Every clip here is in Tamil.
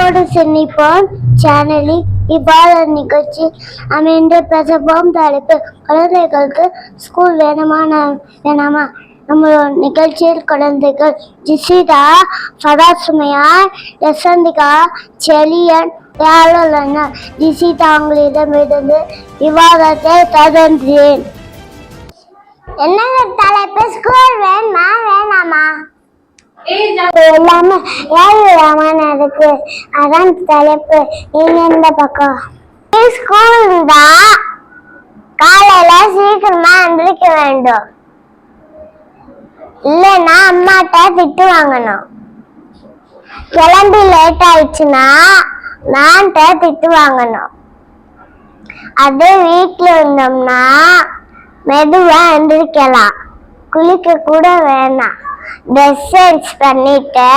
அன்போடு சிந்திப்போம் சேனலில் இவ்வாறு நிகழ்ச்சி அமைந்து பேசப்போம் தலைப்பு குழந்தைகளுக்கு ஸ்கூல் வேணாமா நம்மளோட நிகழ்ச்சியில் குழந்தைகள் ஜிசிதா, சதாசுமையா, யசந்திகா, செலியன், யாழலனர். ஜிசிதா உங்களிடமிருந்து விவாதத்தை தொடர்ந்தேன். என்ன தலைப்பு? ஸ்கூல் வேணாமா? எல்லாமே இருக்கு. அதான் தலைப்பு. நீங்க எந்த பக்கம்? ஸ்கூல் தான் காலையில சீக்கிரமா எந்திரிக்க வேண்டும், இல்லைன்னா அம்மாட்ட திட்டு வாங்கணும். கிளம்பி லேட் ஆயிடுச்சுன்னா நான் திட்டு வாங்கணும். அதே வீட்டுல இருந்தோம்னா மெதுவா எந்திரிக்கலாம், குளிக்க கூட வேணாம். ட்ரெஸ் சேஞ்ச் பண்ணிட்டு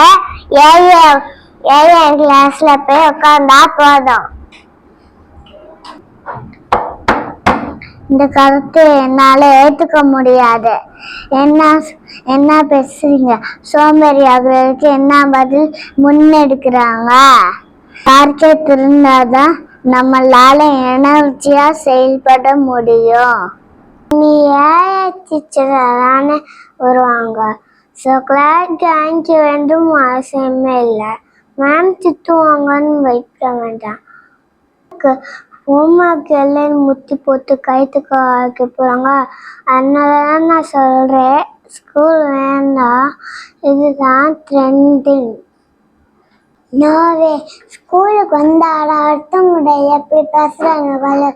ஏழாம் கிளாஸ்ல போய் உட்காந்தா போதும். இந்த கருத்தை என்னால ஏத்துக்க முடியாது. என்ன பேசுறீங்க? சோம்பேறி ஆகுறதுக்கு என்ன பதில் முன்னெடுக்கிறாங்க? யாருக்கே திருந்தாதான் நம்மளால எனர்ஜியா செயல்பட முடியும். நீ ஏதானே வருவாங்க. ஸோ கிளாஸ் வாங்கி வேண்டும் அவசியமே இல்லை. மேம் திட்டுவாங்கன்னு வெயிட் பண்ண வேண்டாம். ஹோம்ஒர்க் எல்லாம் முத்தி போட்டு கைத்துக்கு ஆக்க போகிறாங்க. அதனால தான் நான் சொல்கிறேன், ஸ்கூல் வேண்டாம். இதுதான் ட்ரெண்டிங். நோவே ஸ்கூலுக்கு வந்தாடா அடுத்தவங்க எப்படி பேசுகிறாங்க பாரு,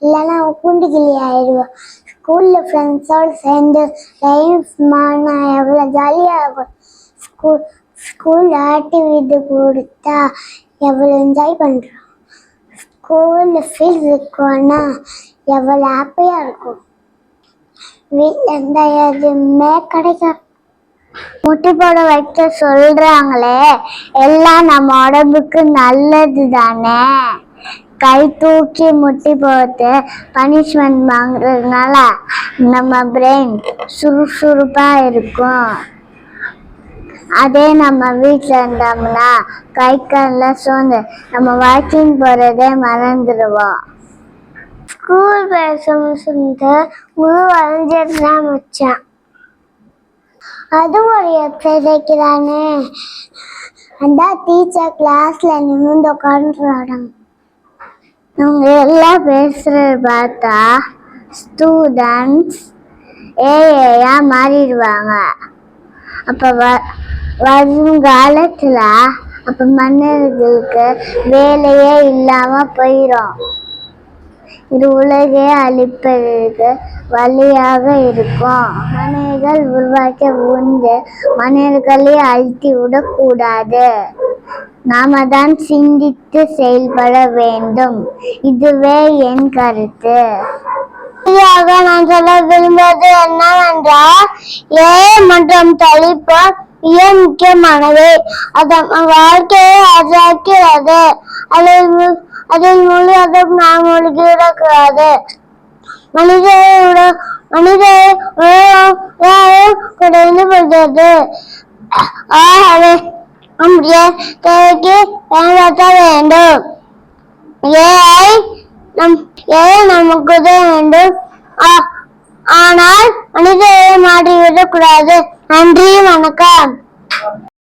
இல்லைன்னா குண்டிகிளி ஆயிடுவோம். ஸ்கூலில் ஃப்ரெண்ட்ஸோடு சேர்ந்து டைம்ஸ் மாறினா எவ்வளோ ஜாலியாக இருக்கும். ஸ்கூல் ஆக்டிவிட்டி கொடுத்தா எவ்வளோ என்ஜாய் பண்ணுறோம். ஸ்கூலில் ஃபீஸ் இருக்குன்னா எவ்வளோ ஹாப்பியாக இருக்கும். வீட்டில் இருந்தால் எதுவுமே கிடைக்காது. முட்டி போட வைக்க சொல்றாங்களே, எல்லாம் நம்ம உடம்புக்கு நல்லது தானே. கை தூக்கி முட்டி போட்டு பனிஷ்மெண்ட் வாங்குறதுனால நம்ம பிரெயின் சுறுசுறுப்பா இருக்கும். அதே நம்ம வீட்டில் இருந்தோம்னா கை காலில் சோர்ந்து நம்ம வாக்கிங் போறதே மறந்துடுவோம். ஸ்கூல் பேசுறது முழு வளைஞ்சிருந்தான் வச்சான். அது ஒரு எக்ஸசைஸ்தானே. அந்த டீச்சர் கிளாஸ்ல நிமிர்ந்து உட்காந்துறாங்க. இவங்க எல்லாம் பேசுறத பார்த்தா ஸ்டூடெண்ட்ஸ் ஏஐயா மாறிடுவாங்க. அப்ப வருங்காலத்துல மனிதர்களுக்கு வேலையே இல்லாம போயிடும். இது உலகை அழிப்பதற்கு வழியாக இருக்கும். மனிதர்கள் உருவாக்க உண்டு, மனிதர்களை அழித்து விடக்கூடாது. நாம தான் சிந்தித்து செயல்பட வேண்டும். இதுவே என் கருத்து. நான் சொல்ல விரும்புவது என்னவென்றால், ஏஐ மற்றும் தொழில்நுட்பம் மிக முக்கியமானது. அதன் வாழ்க்கையை அதாக்கிறது. அதில் முழுவதும் நாம் மூழ்கிவிடக்கூடாது. மனித குறைந்து போகிறது. ஆகவே நம்முடைய தேவைக்கு பயன்படுத்த வேண்டும். ஏஐ நமக்கு உதவ வேண்டும், ஆனால் மனிதரை மாற்றிவிடக் கூடாது. நன்றி, வணக்கம்.